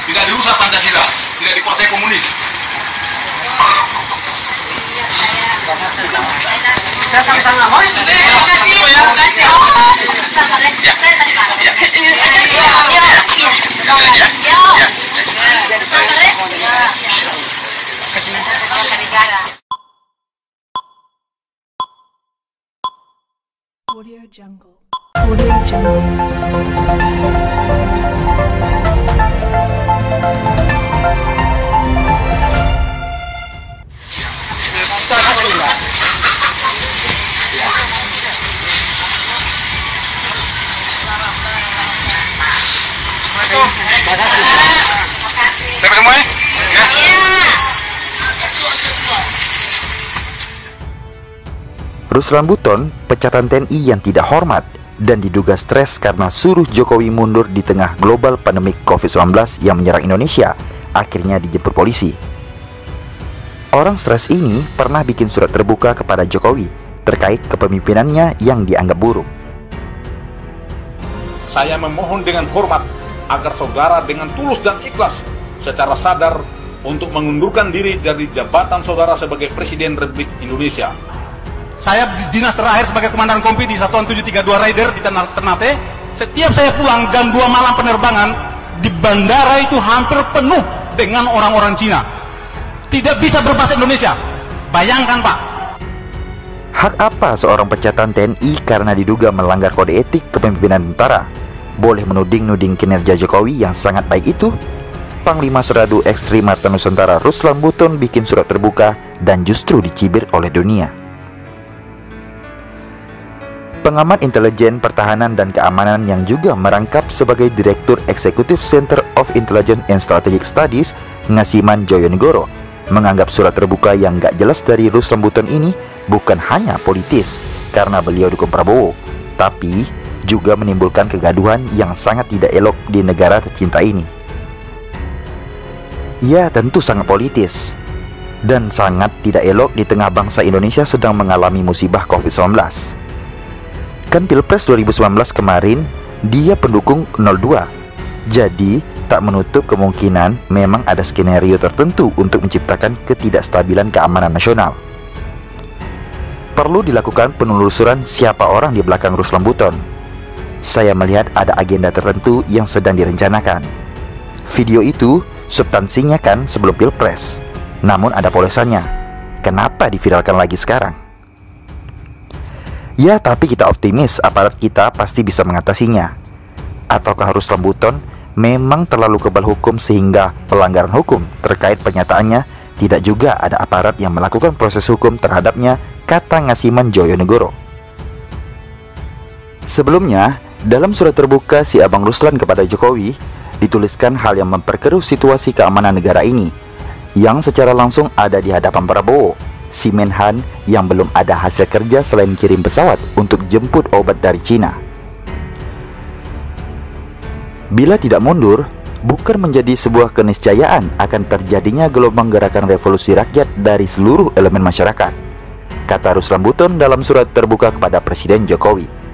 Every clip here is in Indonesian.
Tidak dirusak Pancasila, tidak dikuasai komunis. Saya sama-sama mau. Terima kasih. Saya tadi malam. Audio Jungle. Audio Jungle. Sampai ketemu ya. Ruslan Buton, pecatan TNI yang tidak hormat dan diduga stres karena suruh Jokowi mundur di tengah global pandemik COVID-19 yang menyerang Indonesia, akhirnya dijemput polisi. Orang stres ini pernah bikin surat terbuka kepada Jokowi terkait kepemimpinannya yang dianggap buruk. Saya memohon dengan hormat agar saudara dengan tulus dan ikhlas secara sadar untuk mengundurkan diri dari jabatan saudara sebagai Presiden Republik Indonesia. Saya di dinas terakhir sebagai Komandan Kompi di Satuan 732 Raider di Ternate. Setiap saya pulang jam 2 malam penerbangan, di bandara itu hampir penuh dengan orang-orang Cina. Tidak bisa berbahasa Indonesia. Bayangkan Pak. Hak apa seorang pecatan TNI karena diduga melanggar kode etik kepemimpinan tentara boleh menuding-nuding kinerja Jokowi yang sangat baik itu? Panglima Seradu Ekstrim Marta Nusantara Ruslan Buton bikin surat terbuka dan justru dicibir oleh dunia. Pengamat intelijen pertahanan dan keamanan yang juga merangkap sebagai Direktur Eksekutif Center of Intelligence and Strategic Studies, Ngasiman Joyonegoro, menganggap surat terbuka yang gak jelas dari Ruslan Buton ini bukan hanya politis karena beliau dukung Prabowo, tapi juga menimbulkan kegaduhan yang sangat tidak elok di negara tercinta ini. Ya, tentu sangat politis dan sangat tidak elok di tengah bangsa Indonesia sedang mengalami musibah COVID-19. Kan Pilpres 2019 kemarin dia pendukung 02. Jadi tak menutup kemungkinan memang ada skenario tertentu untuk menciptakan ketidakstabilan keamanan nasional. Perlu dilakukan penelusuran siapa orang di belakang Ruslan Buton. Saya melihat ada agenda tertentu yang sedang direncanakan. Video itu substansinya kan sebelum Pilpres, namun ada polesannya. Kenapa diviralkan lagi sekarang? Ya, tapi kita optimis aparat kita pasti bisa mengatasinya. Ataukah Ruslan Buton memang terlalu kebal hukum sehingga pelanggaran hukum terkait pernyataannya tidak juga ada aparat yang melakukan proses hukum terhadapnya, kata Ngasiman Joyonegoro. Sebelumnya, dalam surat terbuka si Abang Ruslan kepada Jokowi, dituliskan hal yang memperkeruh situasi keamanan negara ini, yang secara langsung ada di hadapan Prabowo, si Menhan yang belum ada hasil kerja selain kirim pesawat untuk jemput obat dari Cina. Bila tidak mundur, bukan menjadi sebuah keniscayaan akan terjadinya gelombang gerakan revolusi rakyat dari seluruh elemen masyarakat, kata Ruslan Buton dalam surat terbuka kepada Presiden Jokowi.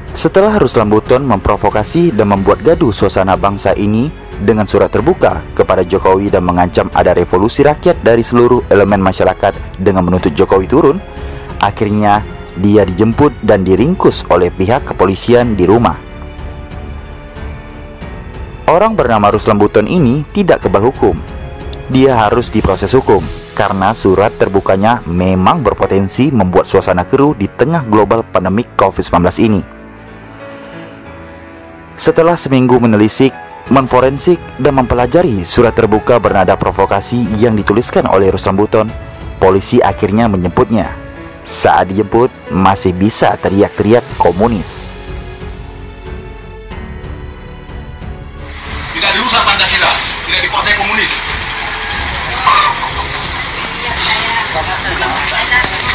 Setelah Ruslan Buton memprovokasi dan membuat gaduh suasana bangsa ini dengan surat terbuka kepada Jokowi dan mengancam ada revolusi rakyat dari seluruh elemen masyarakat dengan menuntut Jokowi turun, akhirnya dia dijemput dan diringkus oleh pihak kepolisian di rumah. Orang bernama Ruslan Buton ini tidak kebal hukum. Dia harus diproses hukum karena surat terbukanya memang berpotensi membuat suasana keruh di tengah global pandemik COVID-19 ini. Setelah seminggu menelisik, menforensik, dan mempelajari surat terbuka bernada provokasi yang dituliskan oleh Ruslan Buton, polisi akhirnya menjemputnya. Saat dijemput, masih bisa teriak-teriak komunis. Tidak dirusak Pancasila, tidak dikuasai komunis.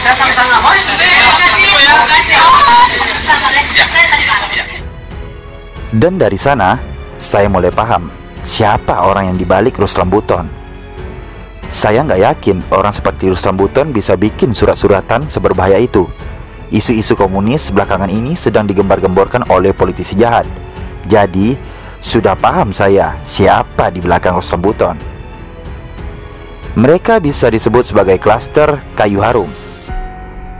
Saya sama-sama mau. Terima kasih. Saya tadi malam. Dan dari sana, saya mulai paham siapa orang yang dibalik Ruslan Buton. Saya nggak yakin orang seperti Ruslan Buton bisa bikin surat-suratan seberbahaya itu. Isu-isu komunis belakangan ini sedang digembar-gemborkan oleh politisi jahat. Jadi, sudah paham saya siapa di belakang Ruslan Buton. Mereka bisa disebut sebagai klaster kayu harum.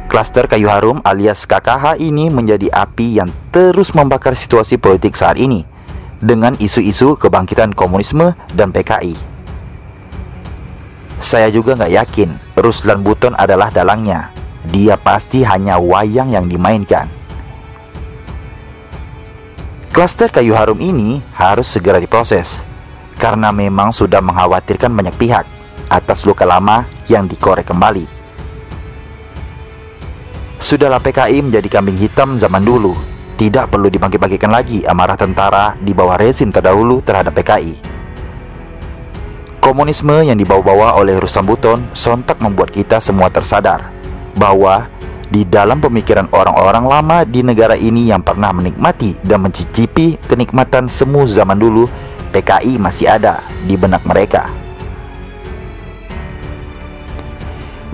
Klaster kayu harum alias KKH ini menjadi api yang terus membakar situasi politik saat ini dengan isu-isu kebangkitan komunisme dan PKI. Saya juga nggak yakin Ruslan Buton adalah dalangnya. Dia pasti hanya wayang yang dimainkan. Klaster kayu harum ini harus segera diproses karena memang sudah mengkhawatirkan banyak pihak atas luka lama yang dikorek kembali. Sudahlah PKI menjadi kambing hitam zaman dulu. Tidak perlu dibangkit-bangkitkan lagi amarah tentara di bawah rezim terdahulu terhadap PKI. Komunisme yang dibawa-bawa oleh Ruslan Buton sontak membuat kita semua tersadar bahwa di dalam pemikiran orang-orang lama di negara ini yang pernah menikmati dan mencicipi kenikmatan semu zaman dulu, PKI masih ada di benak mereka.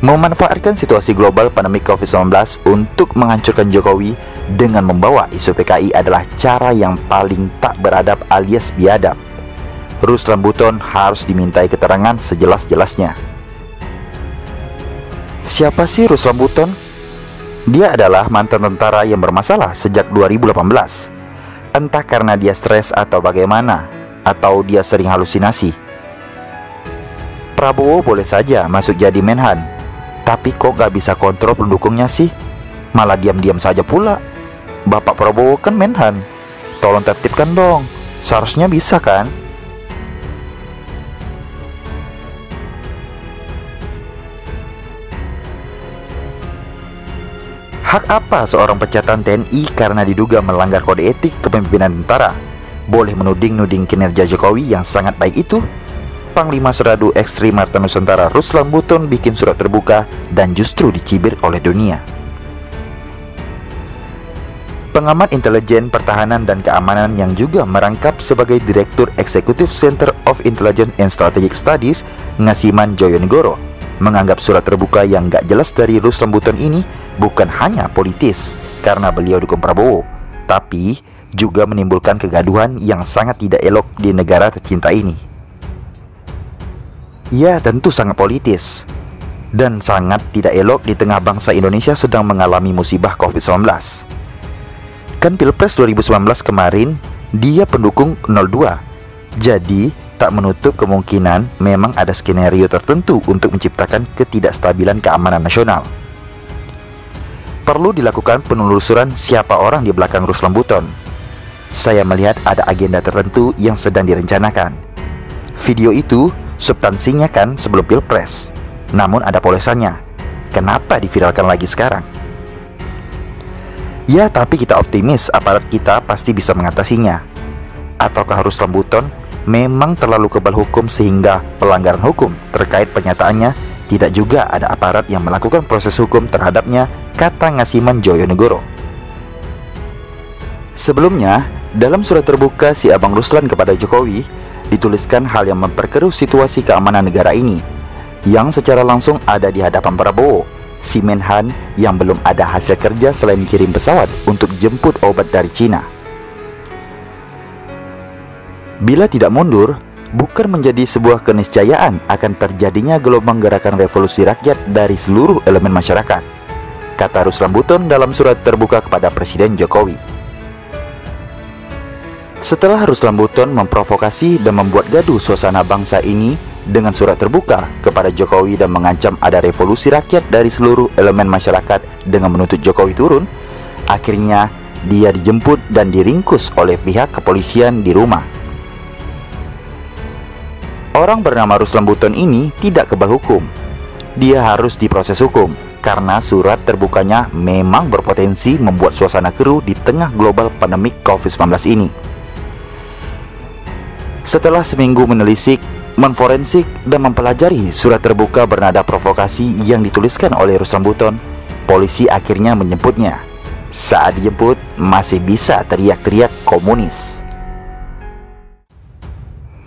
Memanfaatkan situasi global pandemi COVID-19 untuk menghancurkan Jokowi dengan membawa isu PKI adalah cara yang paling tak beradab alias biadab. Ruslan Buton harus dimintai keterangan sejelas-jelasnya. Siapa sih Ruslan Buton? Dia adalah mantan tentara yang bermasalah sejak 2018. Entah karena dia stres atau bagaimana, atau dia sering halusinasi. Prabowo boleh saja masuk jadi Menhan, tapi kok gak bisa kontrol pendukungnya sih? Malah diam-diam saja pula. Bapak Prabowo kan Menhan, tolong tertibkan dong. Seharusnya bisa kan? Hak apa seorang pencatatan TNI karena diduga melanggar kode etik kepemimpinan tentara boleh menuding-nuding kinerja Jokowi yang sangat baik itu? Panglima Seradu Ekstrim Marta Nusantara Ruslan Buton bikin surat terbuka dan justru dicibir oleh dunia. Pengamat intelijen pertahanan dan keamanan yang juga merangkap sebagai Direktur Eksekutif Center of Intelligence and Strategic Studies, Ngasiman Joyonegoro, menganggap surat terbuka yang gak jelas dari Ruslan Buton ini bukan hanya politis karena beliau dukung Prabowo, tapi juga menimbulkan kegaduhan yang sangat tidak elok di negara tercinta ini. Ya, tentu sangat politis dan sangat tidak elok di tengah bangsa Indonesia sedang mengalami musibah COVID-19. Kan Pilpres 2019 kemarin dia pendukung 02. Jadi tak menutup kemungkinan memang ada skenario tertentu untuk menciptakan ketidakstabilan keamanan nasional. Perlu dilakukan penelusuran siapa orang di belakang Ruslan Buton. Saya melihat ada agenda tertentu yang sedang direncanakan. Video itu substansinya kan sebelum Pilpres, namun ada polesannya. Kenapa diviralkan lagi sekarang? Ya, tapi kita optimis aparat kita pasti bisa mengatasinya. Ataukah Ruslan Buton memang terlalu kebal hukum sehingga pelanggaran hukum terkait pernyataannya tidak juga ada aparat yang melakukan proses hukum terhadapnya, kata Ngasiman Joyonegoro. Sebelumnya, dalam surat terbuka si Abang Ruslan kepada Jokowi, dituliskan hal yang memperkeruh situasi keamanan negara ini, yang secara langsung ada di hadapan Prabowo, si Menhan yang belum ada hasil kerja selain kirim pesawat untuk jemput obat dari Cina. Bila tidak mundur, bukan menjadi sebuah keniscayaan akan terjadinya gelombang gerakan revolusi rakyat dari seluruh elemen masyarakat, kata Ruslan Buton dalam surat terbuka kepada Presiden Jokowi. Setelah Ruslan Buton memprovokasi dan membuat gaduh suasana bangsa ini dengan surat terbuka kepada Jokowi dan mengancam ada revolusi rakyat dari seluruh elemen masyarakat dengan menuntut Jokowi turun, akhirnya dia dijemput dan diringkus oleh pihak kepolisian di rumah. Orang bernama Ruslan Buton ini tidak kebal hukum. Dia harus diproses hukum karena surat terbukanya memang berpotensi membuat suasana keruh di tengah global pandemik COVID-19 ini. Setelah seminggu menelisik, menforensik, dan mempelajari surat terbuka bernada provokasi yang dituliskan oleh Ruslan Buton, polisi akhirnya menjemputnya. Saat dijemput, masih bisa teriak-teriak komunis.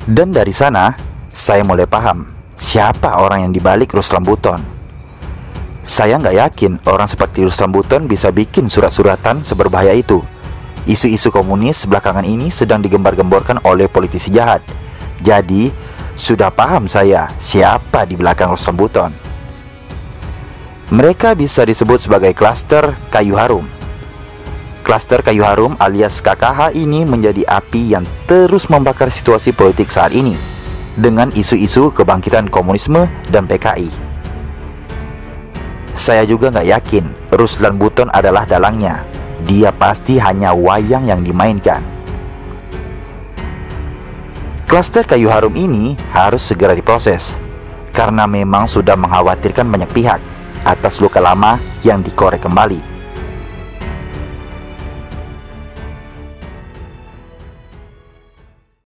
Dan dari sana, saya mulai paham siapa orang yang dibalik Ruslan Buton. Saya nggak yakin orang seperti Ruslan Buton bisa bikin surat-suratan seberbahaya itu. Isu-isu komunis belakangan ini sedang digembar-gemborkan oleh politisi jahat. Jadi, sudah paham saya siapa di belakang Ruslan Buton. Mereka bisa disebut sebagai klaster kayu harum. Klaster kayu harum alias KKH ini menjadi api yang terus membakar situasi politik saat ini dengan isu-isu kebangkitan komunisme dan PKI. Saya juga nggak yakin Ruslan Buton adalah dalangnya. Dia pasti hanya wayang yang dimainkan. Klaster kayu harum ini harus segera diproses karena memang sudah mengkhawatirkan banyak pihak atas luka lama yang dikorek kembali.